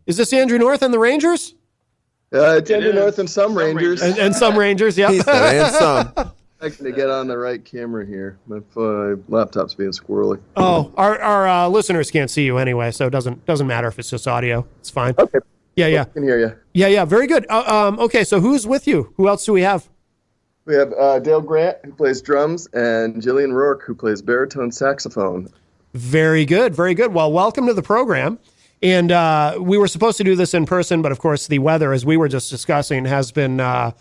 Is this Andrew North and the Rangers? It's Andrew North and some Rangers. And some Rangers, yeah. And some. I'm to get on the right camera here. My laptop's being squirrely. Oh, our listeners can't see you anyway, so it doesn't matter if it's just audio. It's fine. Okay. Yeah. I can hear you. Yeah. Very good. Okay, so who's with you? Who else do we have? We have Dale Grant, who plays drums, and Jillian Rourke, who plays baritone saxophone. Very good. Well, welcome to the program. And we were supposed to do this in person, but of course the weather, as we were just discussing, has been not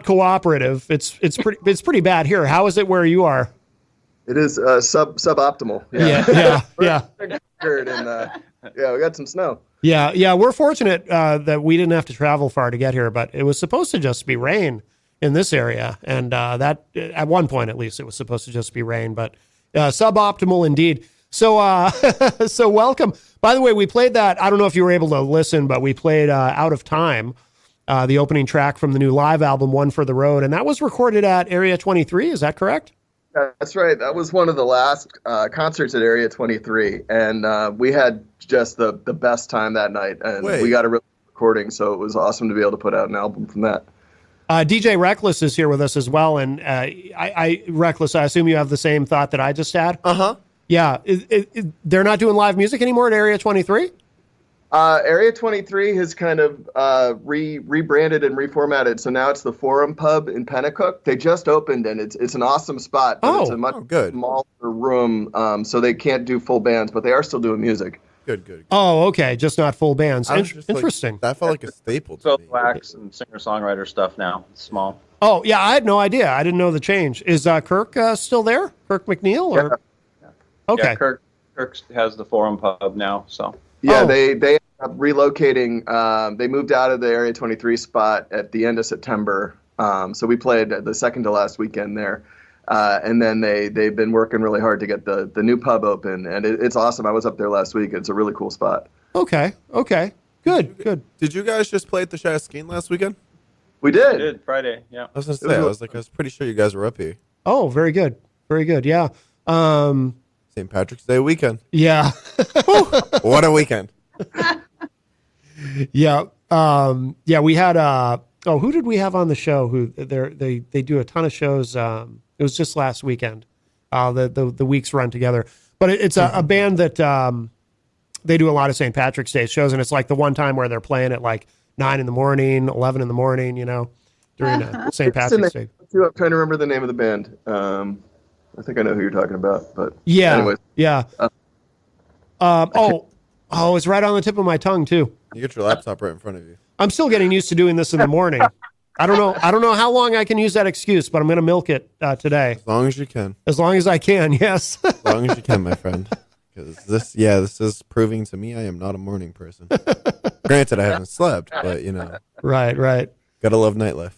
cooperative. It's pretty bad here. How is it where you are? It is suboptimal. Yeah. We got some snow. Yeah. We're fortunate that we didn't have to travel far to get here, but it was supposed to just be rain in this area, and that at one point at least it was supposed to just be rain, but suboptimal indeed. So so welcome. By the way, we played that. I don't know if you were able to listen, but we played Out of Time, the opening track from the new live album, One for the Road, and that was recorded at Area 23. Is that correct? That's right. That was one of the last concerts at Area 23, and we had just the best time that night, and we got a real recording, so it was awesome to be able to put out an album from that. DJ Reckless is here with us as well, and Reckless, I assume you have the same thought that I just had? Uh-huh. Yeah. They're not doing live music anymore at Area 23? Area 23 has kind of rebranded and reformatted, so now it's the Forum Pub in Pennacook. They just opened, and it's an awesome spot. But it's a much smaller room, so they can't do full bands, but they are still doing music. Good. Oh, okay. Just not full bands. Interesting. That felt like a staple to me. Wax and singer-songwriter stuff now. It's small. Oh, yeah. I had no idea. I didn't know the change. Is Kirk still there? Kirk McNeil? Or? Yeah. Okay. Yeah, Kirk has the Forum Pub now, so. Yeah, they ended up relocating. They moved out of the Area 23 spot at the end of September. So we played the second to last weekend there. And then they've been working really hard to get the new pub open, and it's awesome. I was up there last week. It's a really cool spot. Okay. Good. Did you guys just play at the Shaskeen last weekend? We did. We did, Friday, yeah. I was going to say, I was pretty sure you guys were up here. Oh, very good. Yeah. St. Patrick's Day weekend. Yeah. What a weekend. Yeah. We had who did we have on the show? Who they do a ton of shows. It was just last weekend. The weeks run together, but it's a band that they do a lot of St. Patrick's Day shows, and it's like the one time where they're playing at like 9 in the morning, 11 in the morning, during St. Patrick's Day. I'm trying to remember the name of the band. I think I know who you're talking about, but anyways. Yeah. It's right on the tip of my tongue too. You get your laptop right in front of you. I'm still getting used to doing this in the morning. I don't know how long I can use that excuse, but I'm going to milk it today. As long as you can. As long as I can, yes. As long as you can, my friend. Because this is proving to me I am not a morning person. Granted, I haven't slept, but Right. Gotta love nightlife.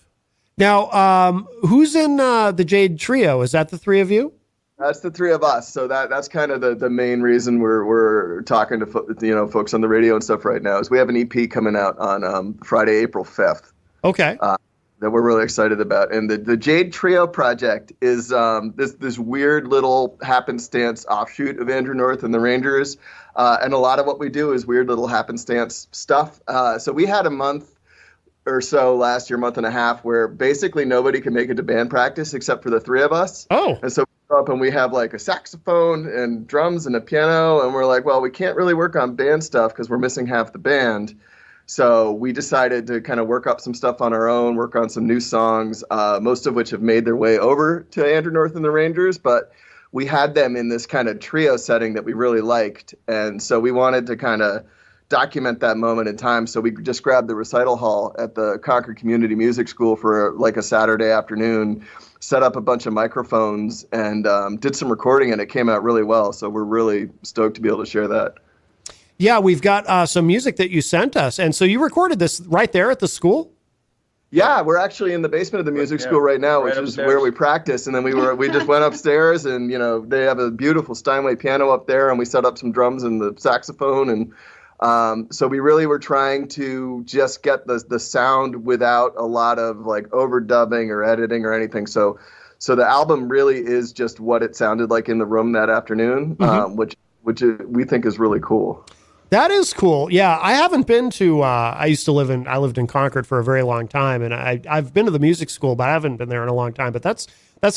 Now, who's in the Jade trio? Is that the three of you? That's the three of us. So that's kind of the main reason we're talking to folks on the radio and stuff right now is we have an EP coming out on Friday, April 5th. Okay. That we're really excited about. And the Jade Trio project is this weird little happenstance offshoot of Andrew North and the Rangers. And a lot of what we do is weird little happenstance stuff. So we had a month or so last year, month and a half, where basically nobody can make it to band practice except for the three of us. Oh. And so we go up and we have like a saxophone and drums and a piano. And we're like, well, we can't really work on band stuff because we're missing half the band. So we decided to kind of work up some stuff on our own, work on some new songs, most of which have made their way over to Andrew North and the Rangers. But we had them in this kind of trio setting that we really liked. And so we wanted to kind of document that moment in time. So we just grabbed the recital hall at the Concord Community Music School for like a Saturday afternoon, set up a bunch of microphones, and did some recording, and it came out really well. So we're really stoked to be able to share that. Yeah, we've got some music that you sent us. And so you recorded this right there at the school? Yeah, we're actually in the basement of the music school right now, which is where we practice. And then we just went upstairs, and they have a beautiful Steinway piano up there, and we set up some drums and the saxophone. And so we really were trying to just get the sound without a lot of like overdubbing or editing or anything. So the album really is just what it sounded like in the room that afternoon, which we think is really cool. That is cool. Yeah, I haven't been to. I lived in Concord for a very long time, and I've been to the music school, but I haven't been there in a long time. But that's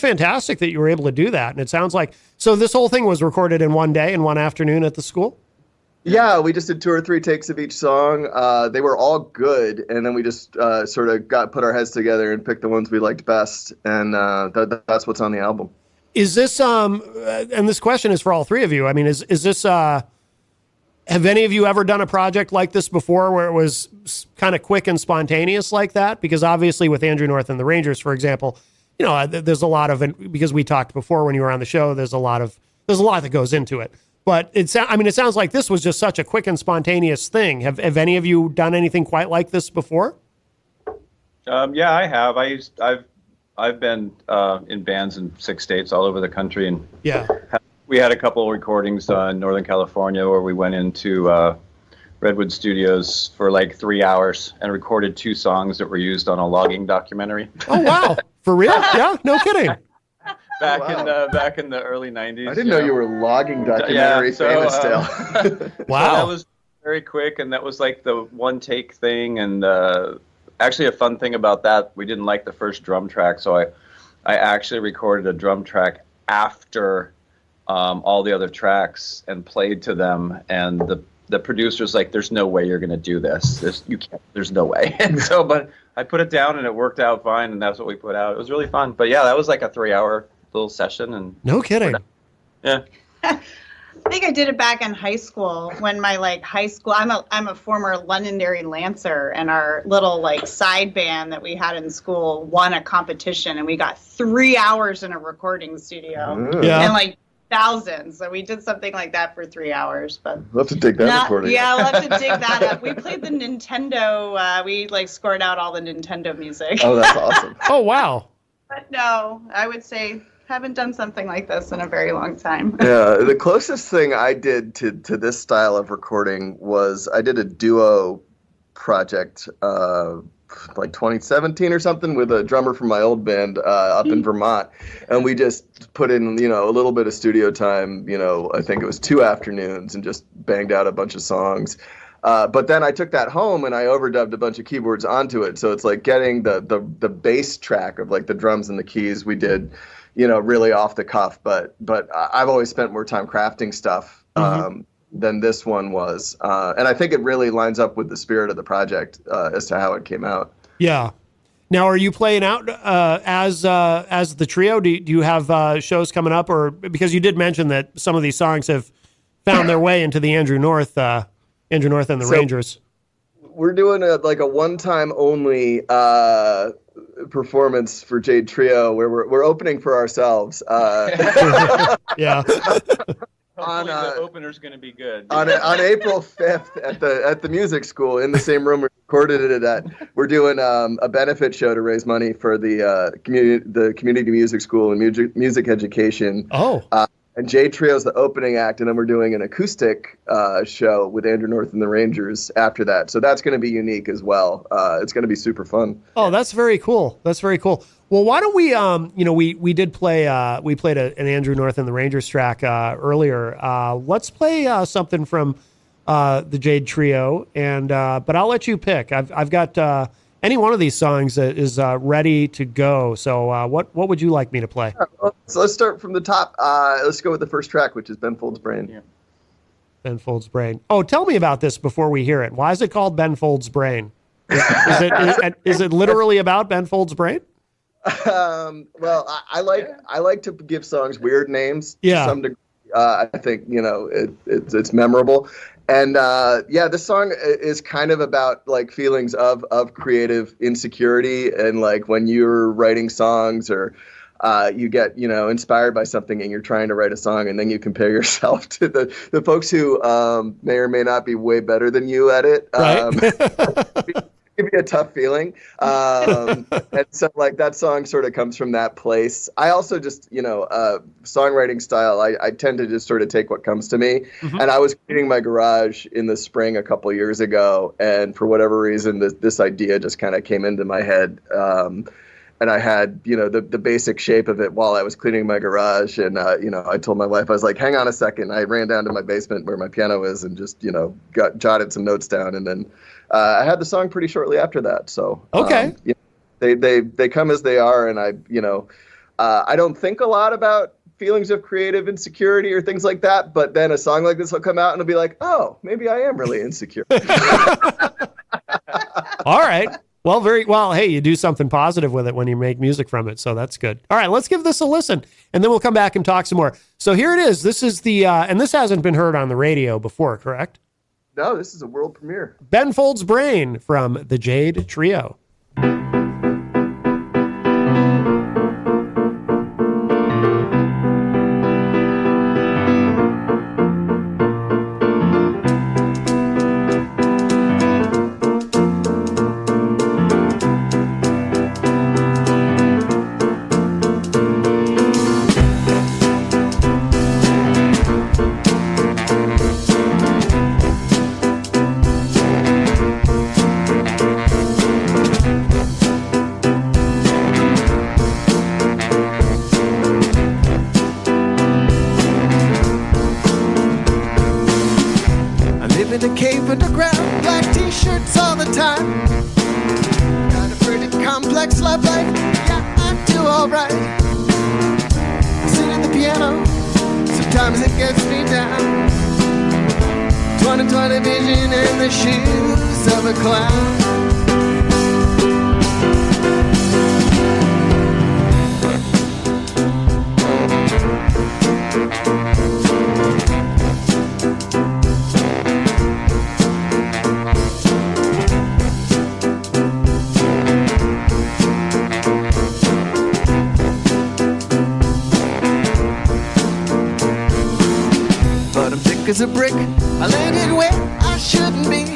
fantastic that you were able to do that. And it sounds like so. This whole thing was recorded in one day, in one afternoon at the school. Yeah, we just did 2 or 3 takes of each song. They were all good, and then we just sort of put our heads together and picked the ones we liked best, and that's what's on the album. Is this and this question is for all three of you. I mean, is this have any of you ever done a project like this before where it was kind of quick and spontaneous like that? Because obviously with Andrew North and the Rangers, for example, you know, there's a lot of, because we talked before when you were on the show, there's a lot that goes into it. But it sounds like this was just such a quick and spontaneous thing. Have any of you done anything quite like this before? Yeah, I have. I've been in bands in 6 states all over the country, and Yeah. we had a couple of recordings in Northern California where we went into Redwood Studios for like 3 hours and recorded 2 songs that were used on a logging documentary. Oh, wow. For real? Yeah, no kidding. Back in the early 90s. I didn't know you were logging documentary famous still. Wow. So that was very quick, and that was like the one take thing. And actually, a fun thing about that, we didn't like the first drum track, so I actually recorded a drum track after all the other tracks and played to them. And the producer's like, "There's no way you're going to do this. You can't. There's no way." And so, but I put it down, and it worked out fine, and that's what we put out. It was really fun. But yeah, that was like a 3-hour little session, and no kidding. Yeah. I think I did it back in high school when my high school. I'm a former Londonderry Lancer, and our little side band that we had in school won a competition, and we got 3 hours in a recording studio. Yeah. And thousands. So we did something like that for 3 hours. But We'll have to dig that recording. Yeah, we'll have to dig that up. We played the Nintendo. We scored out all the Nintendo music. Oh, that's awesome. Oh, wow. But no, I would say haven't done something like this in a very long time. Yeah, the closest thing I did to this style of recording was I did a duo project like 2017 or something with a drummer from my old band up in Vermont, and we just put in a little bit of studio time. I think it was 2 afternoons, and just banged out a bunch of songs. But then I took that home and I overdubbed a bunch of keyboards onto it. So it's like getting the bass track of the drums and the keys we did, really off the cuff. But I've always spent more time crafting stuff than this one was. And I think it really lines up with the spirit of the project as to how it came out. Yeah. Now, are you playing out as the trio? Do you have shows coming up, or because you did mention that some of these songs have found their way into the Andrew North and the Rangers? We're doing a one-time only performance for Jade Trio where we're opening for ourselves. Yeah. Hopefully the opener's going to be good. On April 5th at the music school, in the same room we recorded it at, we're doing a benefit show to raise money for the community music school and music education. Oh. And Jade Trio's the opening act, and then we're doing an acoustic show with Andrew North and the Rangers after that. So that's going to be unique as well. It's going to be super fun. Oh, that's very cool. That's very cool. Well, why don't we, we did play, we played an Andrew North and the Rangers track earlier. Let's play something from the Jade Trio, but I'll let you pick. I've got any one of these songs that is ready to go. So what would you like me to play? So let's start from the top. Let's go with the first track, which is Ben Folds' Brain. Yeah. Ben Folds' Brain. Oh, tell me about this before we hear it. Why is it called Ben Folds' Brain? Is it literally about Ben Folds' Brain? Well, I like to give songs weird names to some degree. I think it's memorable. And this song is kind of about feelings of creative insecurity, and when you're writing songs or you get inspired by something and you're trying to write a song, and then you compare yourself to the folks who may or may not be way better than you at it. Right. Give me a tough feeling. And so that song sort of comes from that place. I also just, songwriting style, I tend to just sort of take what comes to me. Mm-hmm. And I was cleaning my garage in the spring a couple years ago, and for whatever reason, this idea just kind of came into my head. and I had, the basic shape of it while I was cleaning my garage. And, I told my wife, I was like, hang on a second. I ran down to my basement where my piano is and just, jotted some notes down. And then I had the song pretty shortly after that. So, okay. They come as they are. And I don't think a lot about feelings of creative insecurity or things like that. But then a song like this will come out and it'll be like, oh, maybe I am really insecure. All right. Well, very well. Hey, you do something positive with it when you make music from it. So that's good. All right, let's give this a listen and then we'll come back and talk some more. So here it is. This is the, and this hasn't been heard on the radio before, correct? No, this is a world premiere. Ben Folds Brain from the Jade Trio. in a cave underground, black t-shirts all the time. Got a pretty complex love life, yeah, I do alright. I sit at the piano, sometimes it gets me down. 20/20 vision in the shoes of a clown. As a brick, I landed where I shouldn't be.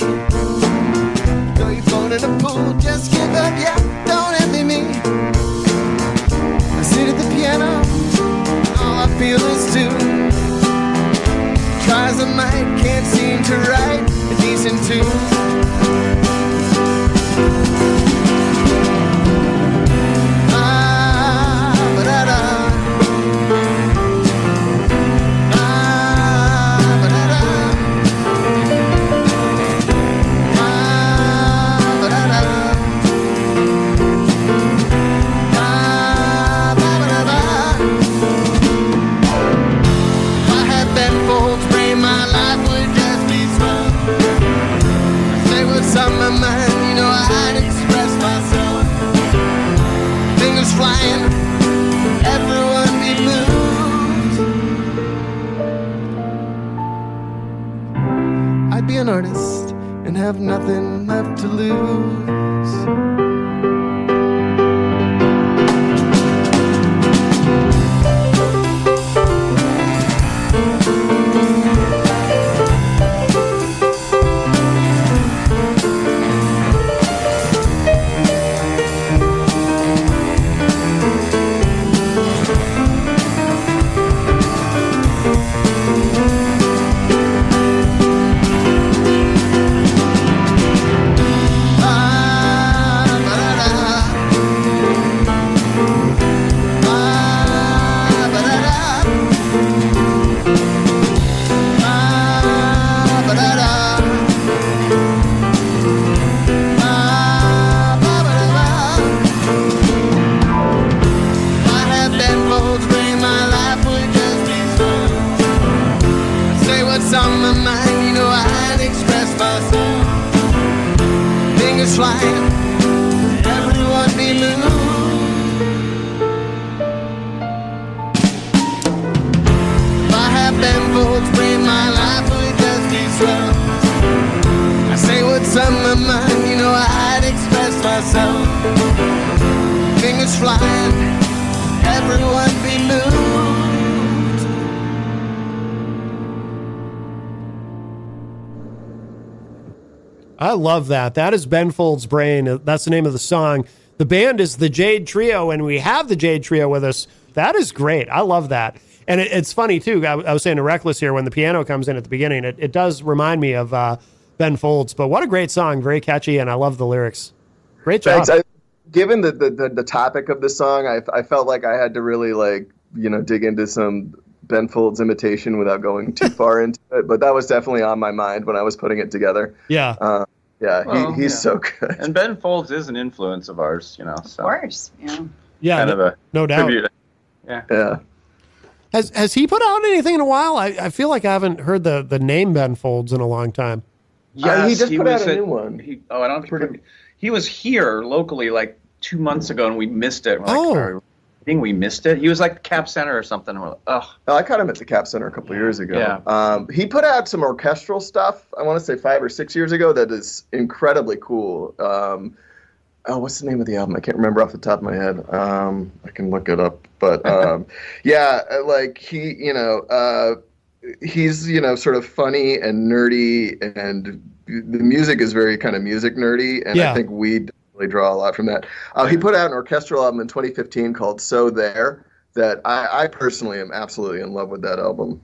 Throw your phone in a pool, just give up, yeah, don't envy me. I sit at the piano, and all I feel is two. Try as I might, can't seem to write a decent tune. Flying, everyone be moved. I'd be an artist and have nothing left to lose. Flying, everyone be moved. If I had been folds, brain, my life would just be slow. I say what's on my mind, you know I'd express myself. Fingers flying, everyone be moved. I love that. That is Ben Folds Brain. That's the name of the song. The band is the Jade Trio, and we have the Jade Trio with us. That is great. I love that. And it's funny, too. I was saying to Reckless here, when the piano comes in at the beginning, it does remind me of Ben Folds. But what a great song. Very catchy, and I love the lyrics. Great job. Thanks. given the topic of the song, I felt like I had to really dig into some Ben Folds imitation without going too far into it. But that was definitely on my mind when I was putting it together. Yeah. He's so good. And Ben Folds is an influence of ours, So. Of course, yeah. Yeah, kind of a no doubt. tribute. Yeah. Has he put out anything in a while? I feel like I haven't heard the name Ben Folds in a long time. Yeah, he just put out a new one. I don't think he was here locally like 2 months ago, and we missed it. We're like, I think we missed it. He was like Cap Center or something. And we're like, oh. I caught him at the Cap Center a couple of years ago. Yeah. He put out some orchestral stuff, I want to say 5 or 6 years ago, that is incredibly cool. What's the name of the album? I can't remember off the top of my head. I can look it up. But he's, sort of funny and nerdy, and the music is very kind of music nerdy, and I think we definitely draw a lot from that. He put out an orchestral album in 2015 called So There that I personally am absolutely in love with that album.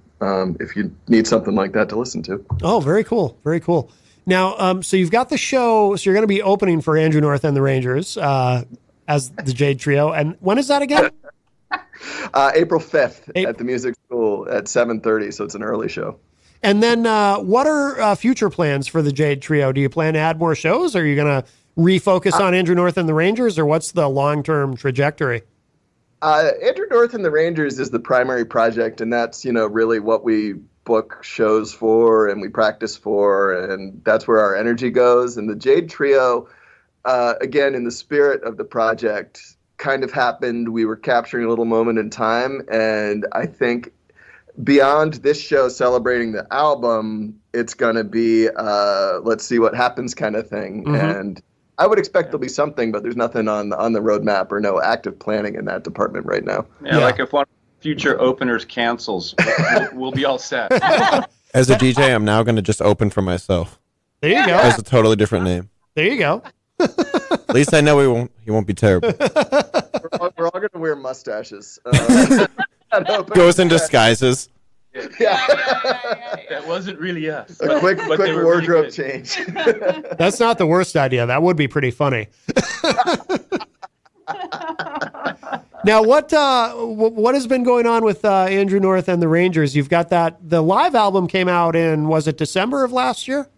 If you need something like that to listen to. Oh, very cool. Very cool. Now, so you've got the show, so you're going to be opening for Andrew North and the Rangers as the Jade Trio. And when is that again? April 5th at the Music School at 7:30, so it's an early show. And then what are future plans for the Jade Trio? Do you plan to add more shows? Or are you going to refocus on Andrew North and the Rangers, or what's the long-term trajectory? Andrew North and the Rangers is the primary project, and that's, really what we book shows for and we practice for, and that's where our energy goes. And the Jade Trio, again, in the spirit of the project, kind of happened. We were capturing a little moment in time, and I think beyond this show celebrating the album, it's going to be let's see what happens kind of thing. Mm-hmm. And I would expect there'll be something, but there's nothing on the roadmap or no active planning in that department right now. Yeah. Like if one future openers cancels, we'll be all set. As a DJ, I'm now going to just open for myself. There you go. As a totally different name. There you go. At least I know he won't be terrible. We're all going to wear mustaches. Goes in disguises. Yeah. That wasn't really us. A quick wardrobe really change. That's not the worst idea. That would be pretty funny. Now, what has been going on with Andrew North and the Rangers? You've got the live album came out in, was it December of last year?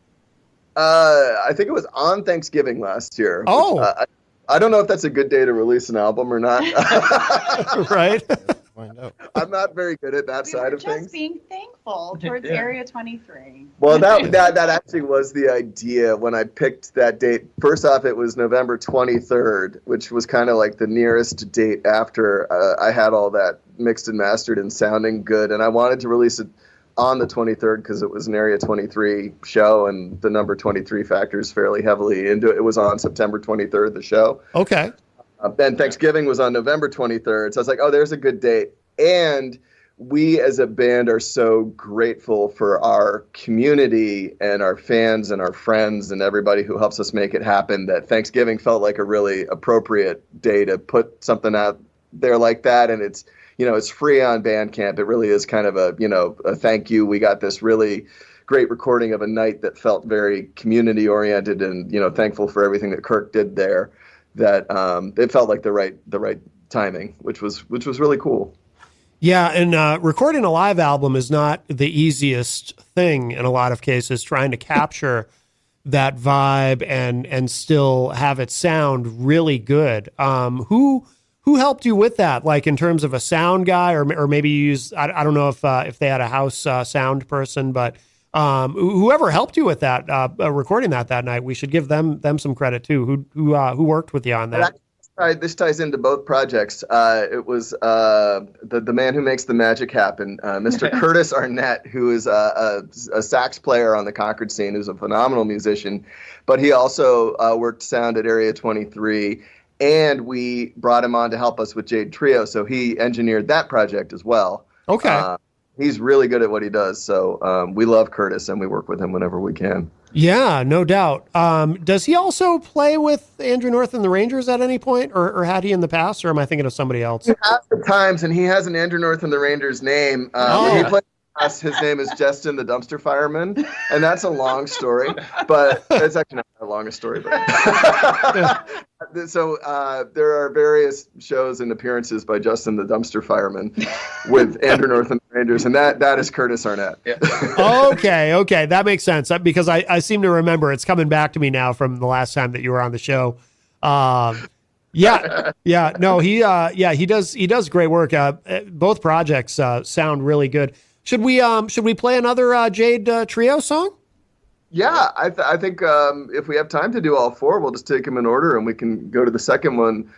I think it was on Thanksgiving last year. Oh. Which, I don't know if that's a good day to release an album or not. Right. I'm not very good at that side of things. Just being thankful towards Area 23. Well, that actually was the idea when I picked that date. First off, it was November 23rd, which was kind of like the nearest date after I had all that mixed and mastered and sounding good. And I wanted to release it on the 23rd because it was an Area 23 show, and the number 23 factors fairly heavily into it. It was on September 23rd, the show. Okay. And Thanksgiving was on November 23rd. So I was like, oh, there's a good date. And we as a band are so grateful for our community and our fans and our friends and everybody who helps us make it happen that Thanksgiving felt like a really appropriate day to put something out there like that. And it's, it's free on Bandcamp. It really is kind of a thank you. We got this really great recording of a night that felt very community oriented and, thankful for everything that Kirk did there. That it felt like the right timing, which was really cool. Yeah, and recording a live album is not the easiest thing in a lot of cases. Trying to capture that vibe and still have it sound really good. Who helped you with that? Like in terms of a sound guy, or maybe you use I don't know if they had a house sound person, but whoever helped you with that recording that night, we should give them some credit too. Who worked with you on that? This ties into both projects. It was the man who makes the magic happen, Mr. Curtis Arnett, who is a sax player on the Concord scene, who's a phenomenal musician, but he also worked sound at Area 23, and we brought him on to help us with Jade Trio, so he engineered that project as well. Okay. He's really good at what he does, so we love Curtis, and we work with him whenever we can. Yeah, no doubt. Does he also play with Andrew North and the Rangers at any point, or had he in the past, or am I thinking of somebody else? He has at times, and he has an Andrew North and the Rangers name. class, his name is Justin the Dumpster Fireman, and that's a long story, but it's actually not that long a story. But so there are various shows and appearances by Justin the Dumpster Fireman with Andrew North and the Rangers, and that is Curtis Arnett. Yeah. Okay, that makes sense because I seem to remember it's coming back to me now from the last time that you were on the show. No, he does great work. Both projects sound really good. Should we play another Jade trio song? Yeah, I think if we have time to do all four, we'll just take them in order, and we can go to the second one,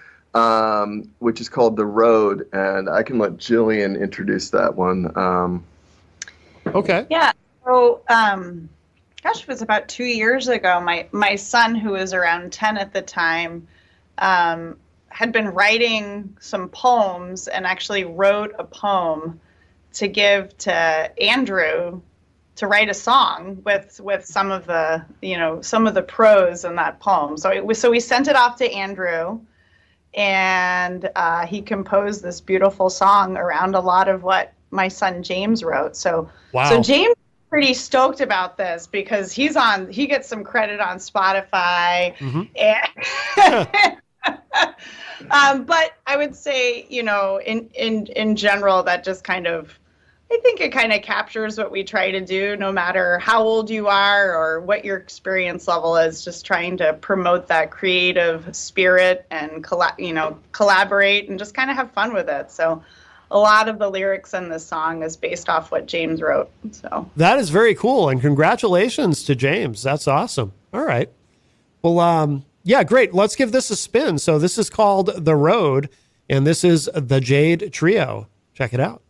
which is called The Road, and I can let Jillian introduce that one. Okay. Yeah. So, gosh, it was about 2 years ago. My son, who was around 10 at the time, had been writing some poems and actually wrote a poem to give to Andrew to write a song with some of the prose in that poem. So we sent it off to Andrew, and he composed this beautiful song around a lot of what my son James wrote. So wow. So James is pretty stoked about this because he gets some credit on Spotify. Mm-hmm. And but I would say, in general, that just I think it kind of captures what we try to do, no matter how old you are or what your experience level is, just trying to promote that creative spirit and collaborate and just kind of have fun with it. So a lot of the lyrics in this song is based off what James wrote. So that is very cool. And congratulations to James. That's awesome. All right. Well, yeah, great. Let's give this a spin. So this is called The Road, and this is the Jade Trio. Check it out.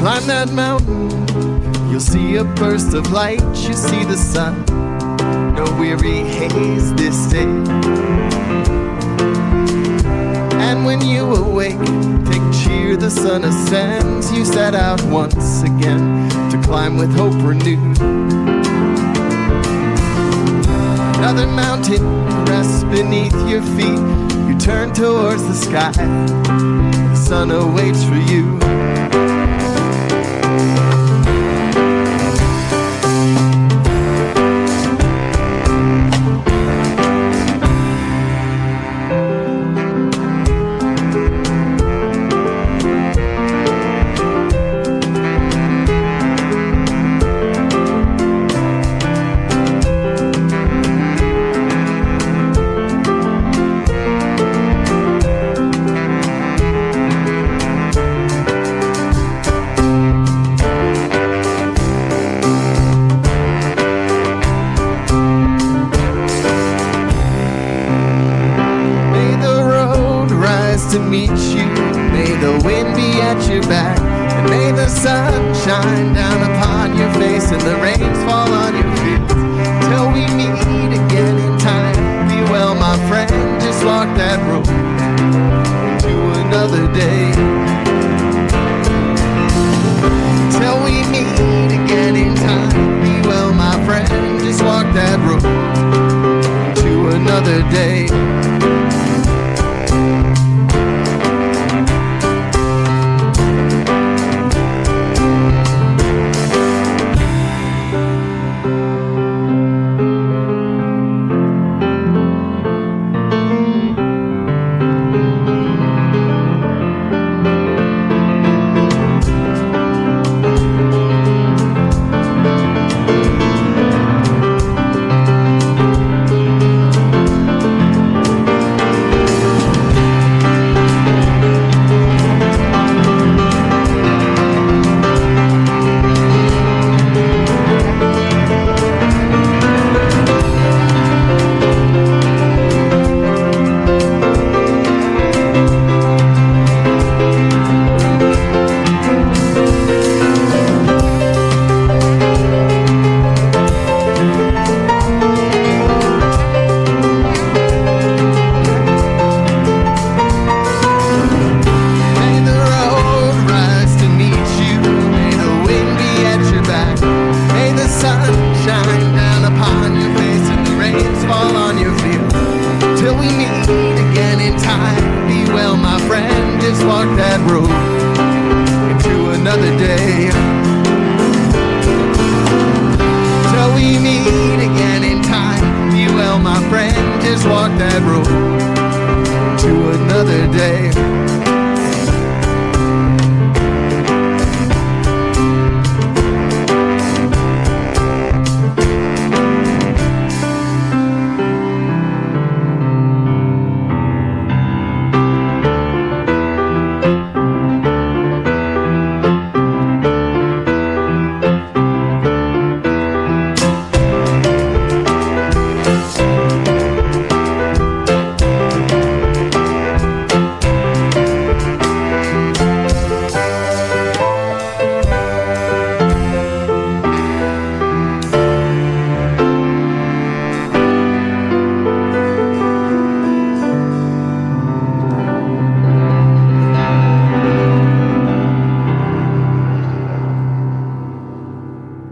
Climb that mountain, you'll see a burst of light. You see the sun, no weary haze this day. And when you awake, take cheer, the sun ascends. You set out once again to climb with hope renewed. Another mountain rests beneath your feet. You turn towards the sky, the sun awaits for you. face and the rains fall on your feet. Till we meet again in time. Be well, my friend, just walk that road into another day. Till we meet again in time. Be well, my friend, just walk that road to another day.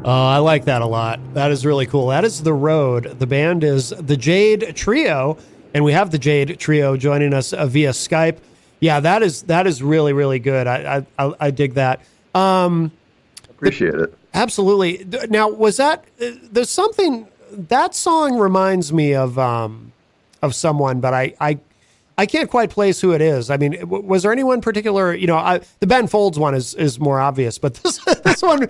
I like that a lot. That is really cool. That is The Road. The band is the Jade Trio, and we have the Jade Trio joining us via Skype. Yeah, that is really, really good. I dig that. Appreciate it. Absolutely. Now, was that there's something that song reminds me of someone, but I can't quite place who it is. I mean, was there anyone particular? You know, the Ben Folds one is more obvious, but this one,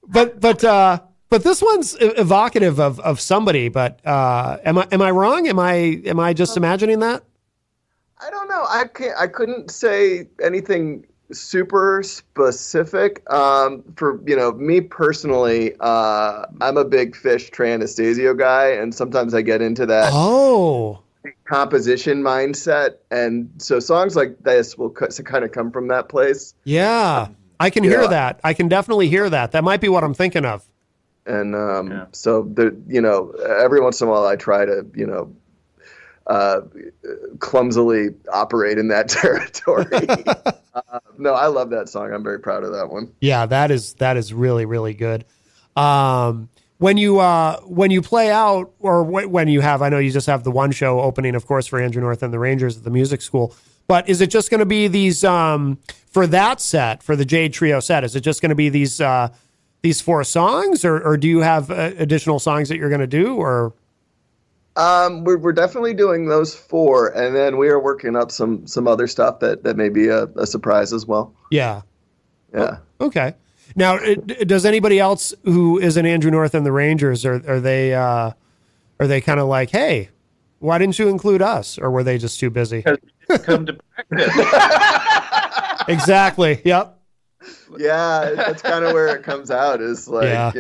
but this one's evocative of somebody. But am I wrong? Am I just imagining that? I don't know. I couldn't say anything super specific. For me personally, I'm a big Fish Trey Anastasio guy, and sometimes I get into that composition mindset, and so songs like this will kind of come from that place. Yeah, I can hear that. I can definitely hear that. That might be what I'm thinking of. And so every once in a while I try to clumsily operate in that territory. No, I love that song. I'm very proud of that one. Yeah, that is really, really good. When you play out, or when you have, I know you just have the one show opening, of course, for Andrew North and the Rangers at the music school, but is it just going to be these, for that set, for the Jade Trio set, is it just going to be these 4 songs, or do you have additional songs that you're going to do, or? We're definitely doing those 4, and then we are working up some other stuff that may be a surprise as well. Yeah. Yeah. Oh, okay. Now, does anybody else who isn't Andrew North and the Rangers, are they kind of like, hey, why didn't you include us, or were they just too busy? Come to practice. Exactly. Yep. Yeah, that's kind of where it comes out. Is like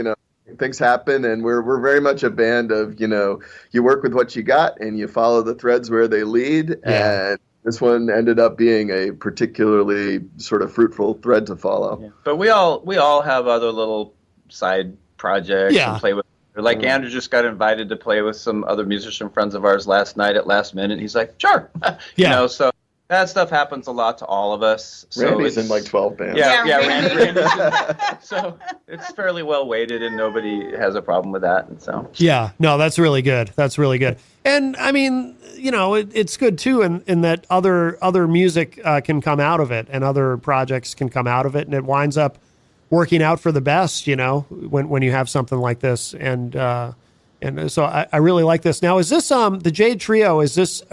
things happen, and we're very much a band of you work with what you got and you follow the threads where they lead, and this one ended up being a particularly sort of fruitful thread to follow. Yeah. But we all have other little side projects and play with. Like Andrew just got invited to play with some other musician friends of ours last night at last minute. He's like, sure, so that stuff happens a lot to all of us. So Randy's in like 12 bands. Randy's so it's fairly well weighted, and nobody has a problem with that. And so no, that's really good. That's really good. And I mean, it's good too, in that other music can come out of it, and other projects can come out of it, and it winds up working out for the best, when you have something like this. And so I really like this. Now, is this the Jade Trio? Is this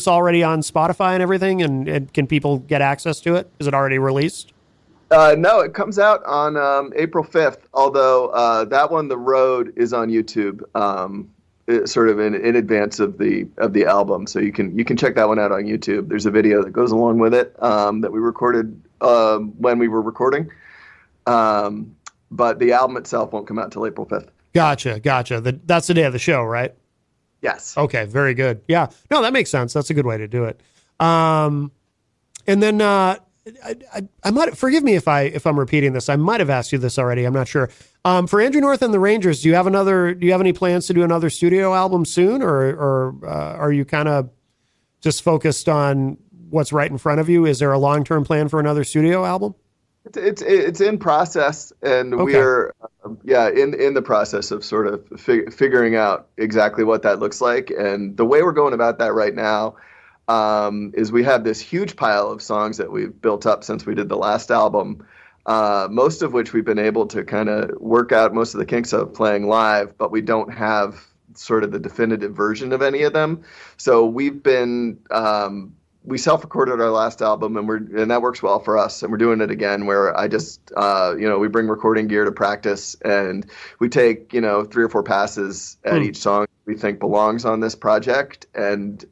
already on Spotify and everything? And can people get access to it? Is it already released? No, it comes out on April 5th. Although that one, The Road, is on YouTube, sort of in advance of the album. So you can check that one out on YouTube. There's a video that goes along with it that we recorded when we were recording. But the album itself won't come out until April 5th. Gotcha. That's the day of the show, right? Yes. Okay, very good. Yeah. No, that makes sense. That's a good way to do it. And then I might, forgive me if I'm repeating this. I might have asked you this already. I'm not sure. For Andrew North and the Rangers, do you have any plans to do another studio album soon, or are you kind of just focused on what's right in front of you? Is there a long-term plan for another studio album? It's in process, and we're in the process of sort of figuring out exactly what that looks like. And the way we're going about that right now is we have this huge pile of songs that we've built up since we did the last album, most of which we've been able to kind of work out most of the kinks of playing live, but we don't have sort of the definitive version of any of them. So we've been we self-recorded our last album, and that works well for us. And we're doing it again, where I just, we bring recording gear to practice, and we take, 3 or 4 passes at each song we think belongs on this project, and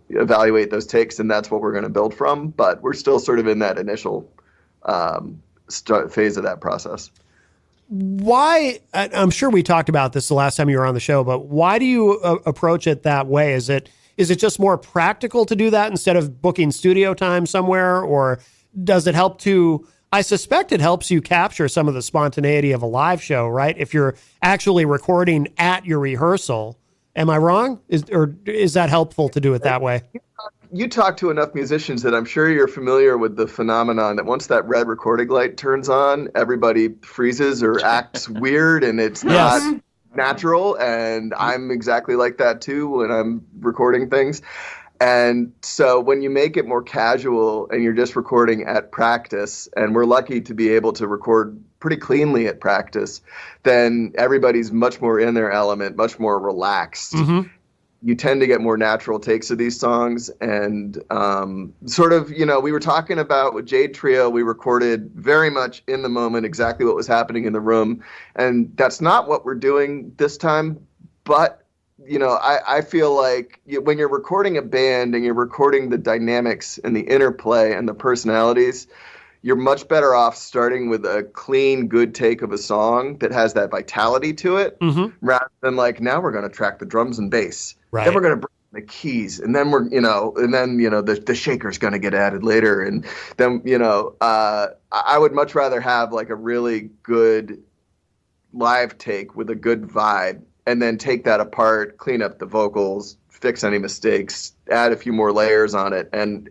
evaluate those takes, and that's what we're going to build from. But we're still sort of in that initial phase of that process. Why? I'm sure we talked about this the last time you were on the show, but why do you approach it that way? Is it just more practical to do that instead of booking studio time somewhere? Or does it help I suspect it helps you capture some of the spontaneity of a live show, right? If you're actually recording at your rehearsal. Am I wrong? Is that helpful to do it that way? You talk to enough musicians that I'm sure you're familiar with the phenomenon that once that red recording light turns on, everybody freezes or acts weird, and it's not natural. And I'm exactly like that too when I'm recording things. And so when you make it more casual and you're just recording at practice, and we're lucky to be able to record pretty cleanly at practice, then everybody's much more in their element, much more relaxed. Mm-hmm. You tend to get more natural takes of these songs. And sort of, we were talking about with Jade Trio, we recorded very much in the moment exactly what was happening in the room. And that's not what we're doing this time. But, I feel like when you're recording a band and you're recording the dynamics and the interplay and the personalities, you're much better off starting with a clean, good take of a song that has that vitality to it, rather than like, now we're going to track the drums and bass. Right. Then we're going to bring the keys, and then the shaker's going to get added later. And then, I would much rather have like a really good live take with a good vibe, and then take that apart, clean up the vocals, fix any mistakes, add a few more layers on it. And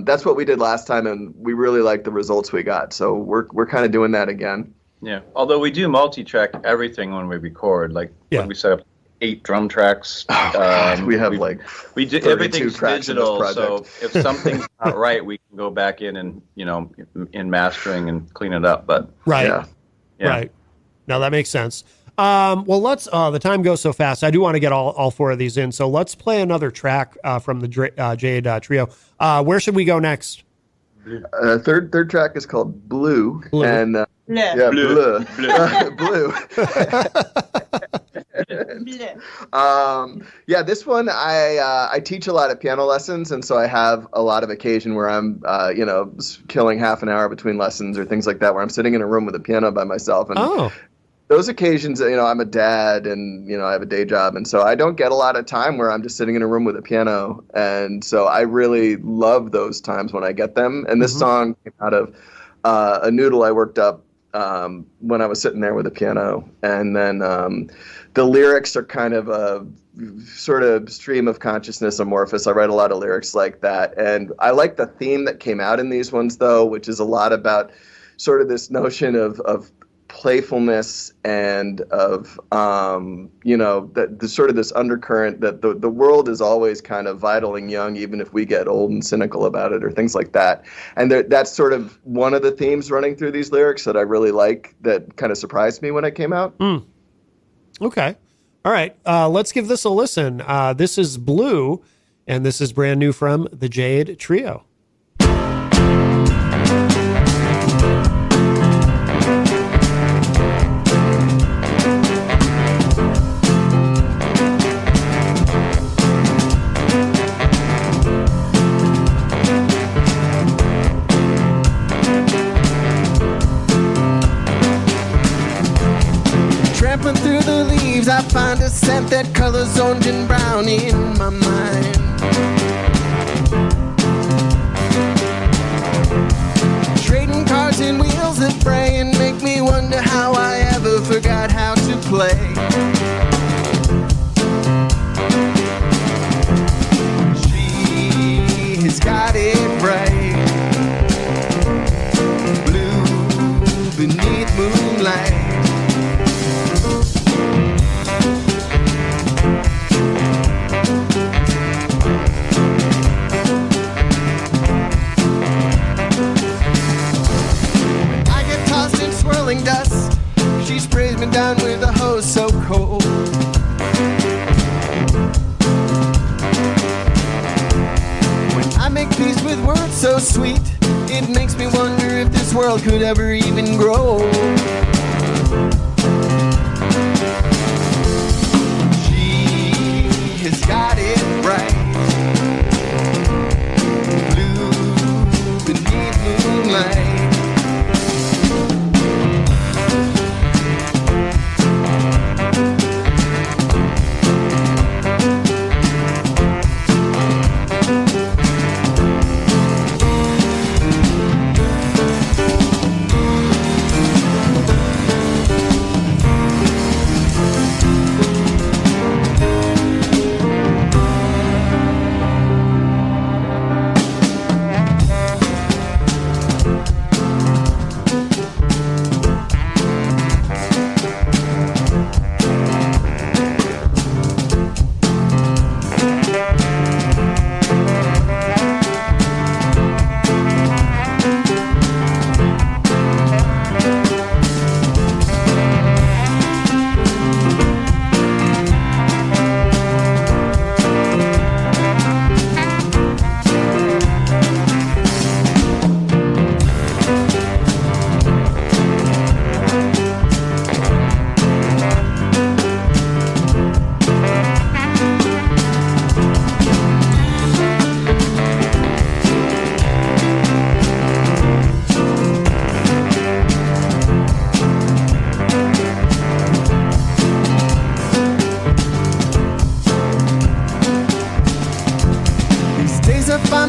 that's what we did last time, and we really liked the results we got. So we're kind of doing that again. Yeah. Although we do multi-track everything when we record, when we set up 8 drum tracks. We have we do everything's digital. So if something's not right, we can go back in and in mastering and clean it up. But right. No, that makes sense. Well, let's. The time goes so fast. I do want to get all 4 of these in. So let's play another track from the Jade Trio. Where should we go next? Third track is called Blue. And Bleu. yeah, Bleu. Blue. This one I teach a lot of piano lessons, and so I have a lot of occasion where I'm killing half an hour between lessons or things like that, where I'm sitting in a room with a piano by myself. And those occasions, I'm a dad and, I have a day job. And so I don't get a lot of time where I'm just sitting in a room with a piano. And so I really love those times when I get them. And this song came out of a noodle I worked up when I was sitting there with a piano. And then the lyrics are kind of a sort of stream of consciousness amorphous. I write a lot of lyrics like that. And I like the theme that came out in these ones, though, which is a lot about sort of this notion of playfulness and of the sort of this undercurrent that the world is always kind of vital and young, even if we get old and cynical about it or things like that. And that's sort of one of the themes running through these lyrics that I really like, that kind of surprised me when it came out. Okay. All right. Let's give this a listen. This is Blue, and this is brand new from the Jade Trio. Tramping through the leaves, I find a scent that colors orange and brown in my mind. Trading cards and wheels that fray and make me wonder how I ever forgot how to play. She has got it right, blue beneath moonlight. Dust, she sprays me down with a hose so cold. When I make peace with words so sweet, it makes me wonder if this world could ever even grow. She has got it right, blue beneath moonlight.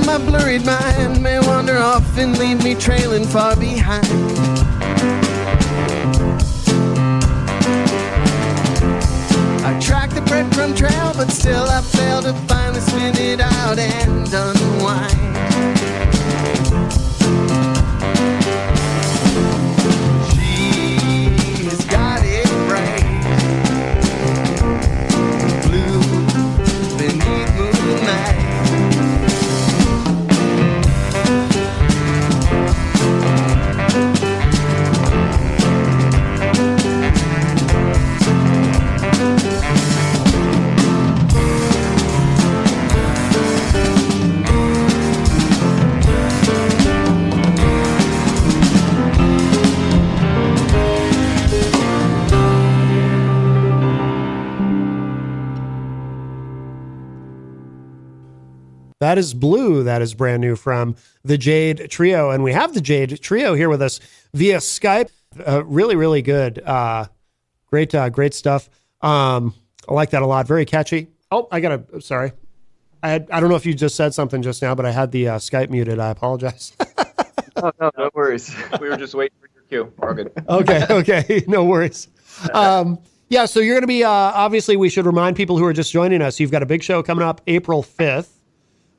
My blurred mind may wander off and leave me trailing far behind. I track the breadcrumb trail, but still I fail to finally spin it out and unwind. She has got it right, blue beneath moonlight. That is Blue. That is brand new from the Jade Trio. And we have the Jade Trio here with us via Skype. Really, really good. Great stuff. I like that a lot. Very catchy. Oh, sorry. I don't know if you just said something just now, but I had the Skype muted. I apologize. Oh, no worries. We were just waiting for your cue. We're good. Okay. No worries. Yeah, so you're going to be, obviously, we should remind people who are just joining us, you've got a big show coming up April 5th.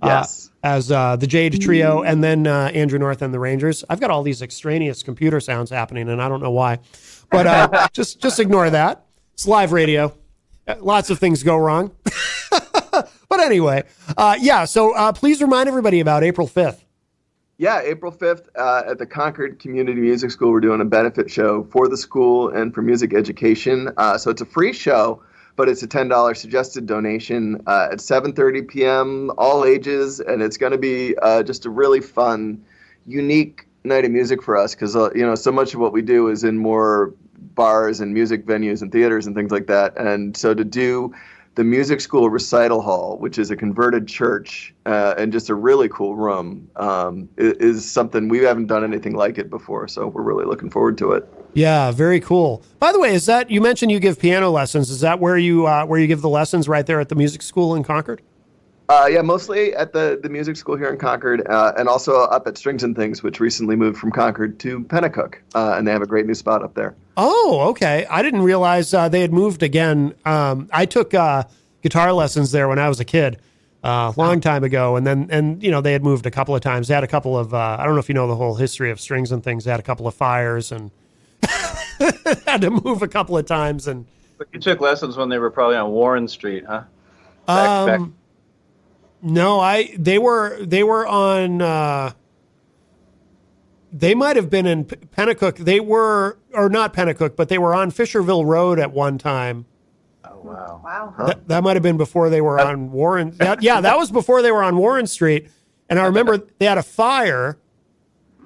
Yes. As the Jade Trio, and then Andrew North and the Rangers. I've got all these extraneous computer sounds happening, and I don't know why. But just ignore that. It's live radio. Lots of things go wrong. But anyway, so please remind everybody about April 5th. Yeah, April 5th at the Concord Community Music School, we're doing a benefit show for the school and for music education. So it's a free show, but it's a $10 suggested donation at 7:30 p.m., all ages, and it's going to be just a really fun, unique night of music for us because, so much of what we do is in more bars and music venues and theaters and things like that. And so to do the music school recital hall, which is a converted church and just a really cool room, is something we haven't done anything like it before. So we're really looking forward to it. Yeah, very cool. By the way, is that, you mentioned you give piano lessons. Is that where you give the lessons right there at the music school in Concord? Yeah, mostly at the music school here in Concord, and also up at Strings and Things, which recently moved from Concord to Pennacook, and they have a great new spot up there. Oh, okay. I didn't realize they had moved again. I took guitar lessons there when I was a kid, long time ago, and they had moved a couple of times. They had a couple of I don't know if you know the whole history of Strings and Things. They had a couple of fires and had to move a couple of times. And but you took lessons when they were probably on Warren Street, huh? Back. No, they were on. They might have been in Pennacook. They were, or not Pennacook, but they were on Fisherville Road at one time. Oh wow! Wow. Huh. That might have been before they were on Warren. That was before they were on Warren Street. And I remember they had a fire,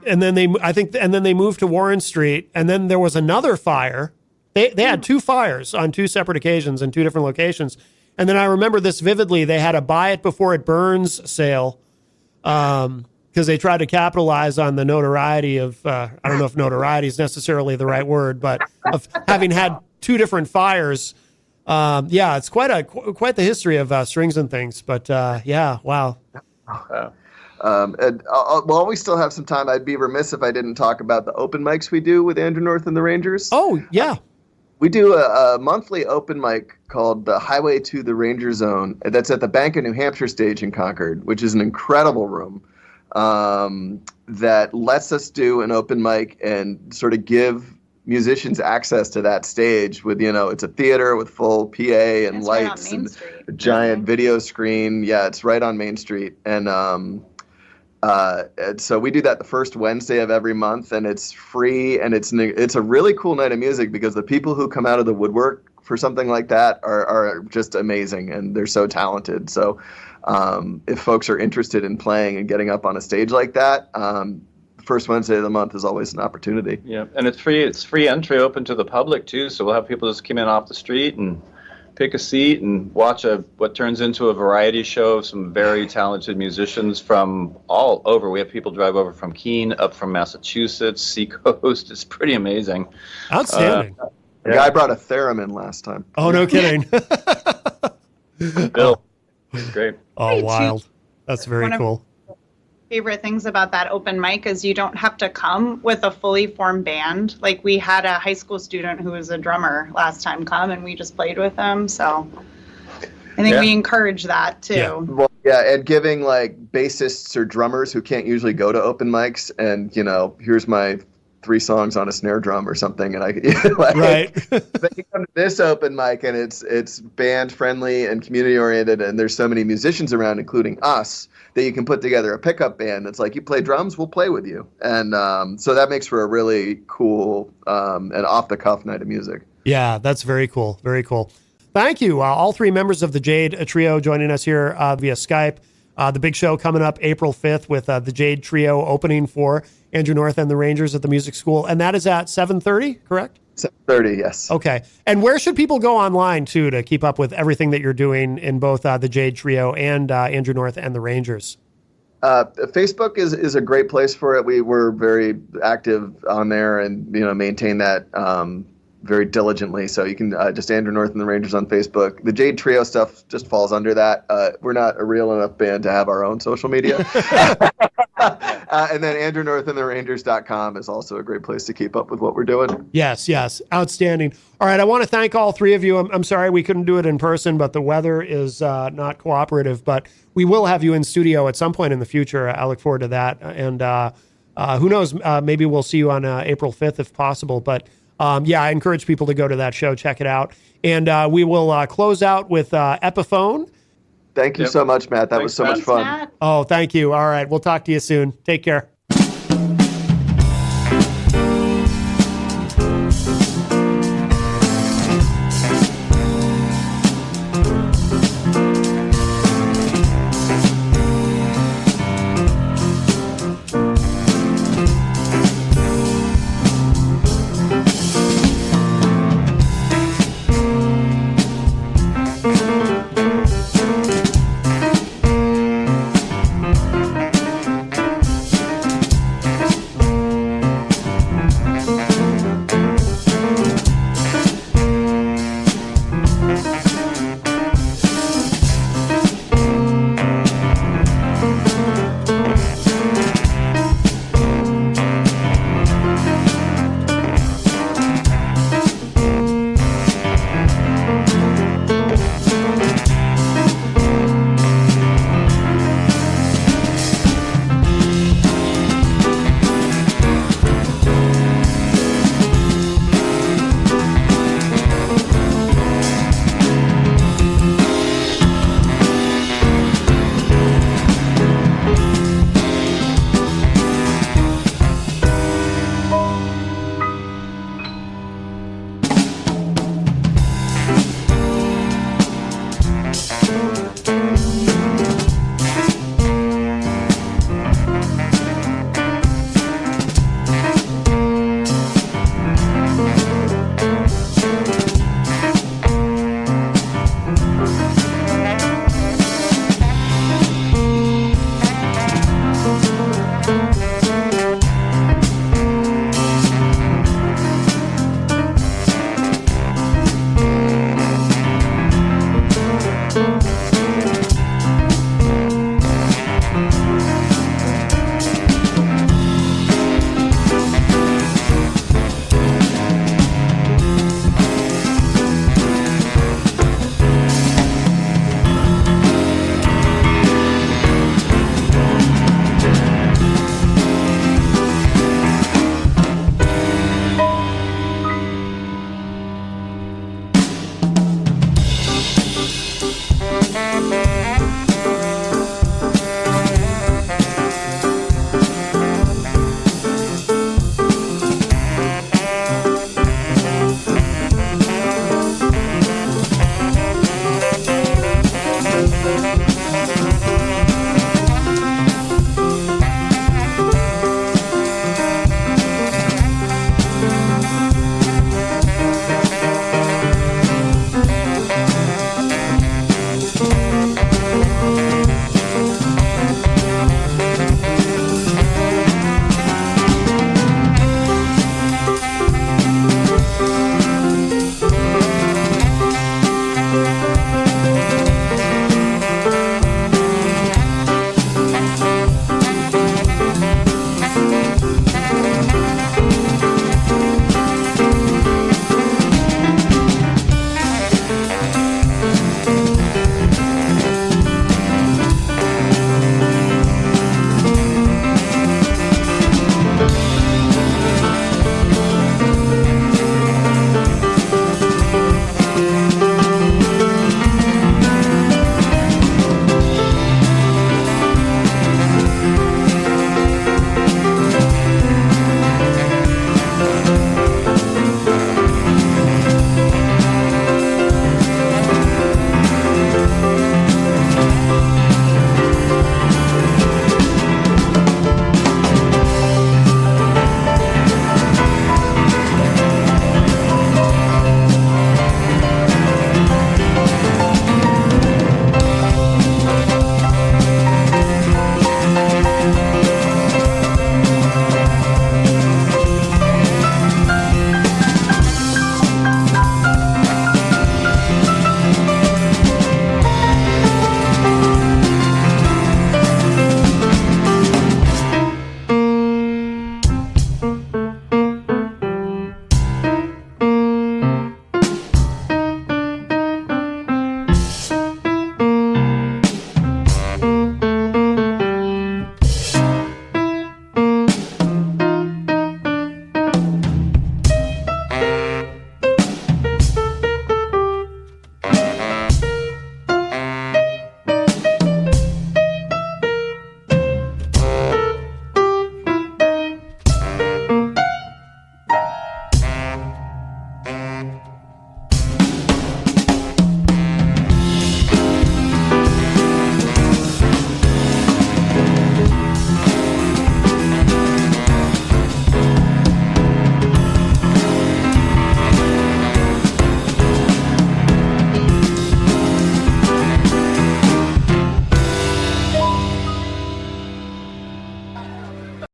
and then they moved to Warren Street, and then there was another fire. They had two fires on two separate occasions in two different locations. And then I remember this vividly. They had a buy it before it burns sale because they tried to capitalize on the notoriety of, I don't know if notoriety is necessarily the right word, but of having had two different fires. It's quite the history of Strings and Things. But wow. And while we still have some time, I'd be remiss if I didn't talk about the open mics we do with Andrew North and the Rangers. Oh, yeah. We do a monthly open mic called the Highway to the Ranger Zone. That's at the Bank of New Hampshire stage in Concord, which is an incredible room that lets us do an open mic and sort of give musicians access to that stage with, it's a theater with full PA and it's lights right on Main and Street. a giant video screen. Yeah, it's right on Main Street. And so we do that the first Wednesday of every month, and it's free, and it's a really cool night of music because the people who come out of the woodwork for something like that are just amazing, and they're so talented. So if folks are interested in playing and getting up on a stage like that, the first Wednesday of the month is always an opportunity. Yeah, and it's free. It's free entry, open to the public too. So we'll have people just come in off the street and pick a seat and watch what turns into a variety show of some very talented musicians from all over. We have people drive over from Keene, up from Massachusetts, Seacoast. It's pretty amazing. Outstanding. The guy brought a theremin last time. Oh, no kidding. Bill, great. Oh, wild. That's very cool. Favorite things about that open mic is you don't have to come with a fully formed band. Like we had a high school student who was a drummer last time come, and we just played with him. So I think we encourage that too. Yeah. Well, yeah, and giving like bassists or drummers who can't usually go to open mics, and here's my 3 songs on a snare drum or something, and I right. They can come to this open mic, and it's band friendly and community oriented, and there's so many musicians around, including us, that you can put together a pickup band that's like, you play drums, we'll play with you. And so that makes for a really cool and off-the-cuff night of music. Yeah, that's very cool. Very cool. Thank you. All 3 members of the Jade Trio joining us here via Skype. The big show coming up April 5th with the Jade Trio opening for Andrew North and the Rangers at the music school. And that is at 7:30, correct? 7:30, yes. Okay. And where should people go online, too, to keep up with everything that you're doing in both the Jade Trio and Andrew North and the Rangers? Facebook is a great place for it. We're very active on there and, maintain that very diligently. So you can just Andrew North and the Rangers on Facebook. The Jade Trio stuff just falls under that. We're not a real enough band to have our own social media. And then Andrew North and the Rangers.com is also a great place to keep up with what we're doing. Yes. Outstanding. All right. I want to thank all three of you. I'm sorry we couldn't do it in person, but the weather is not cooperative, but we will have you in studio at some point in the future. I look forward to that. And who knows, maybe we'll see you on April 5th if possible. But I encourage people to go to that show, check it out. And we will close out with Epiphone. Thank you so much, Matt. That was so much fun. Matt. Oh, thank you. All right. We'll talk to you soon. Take care.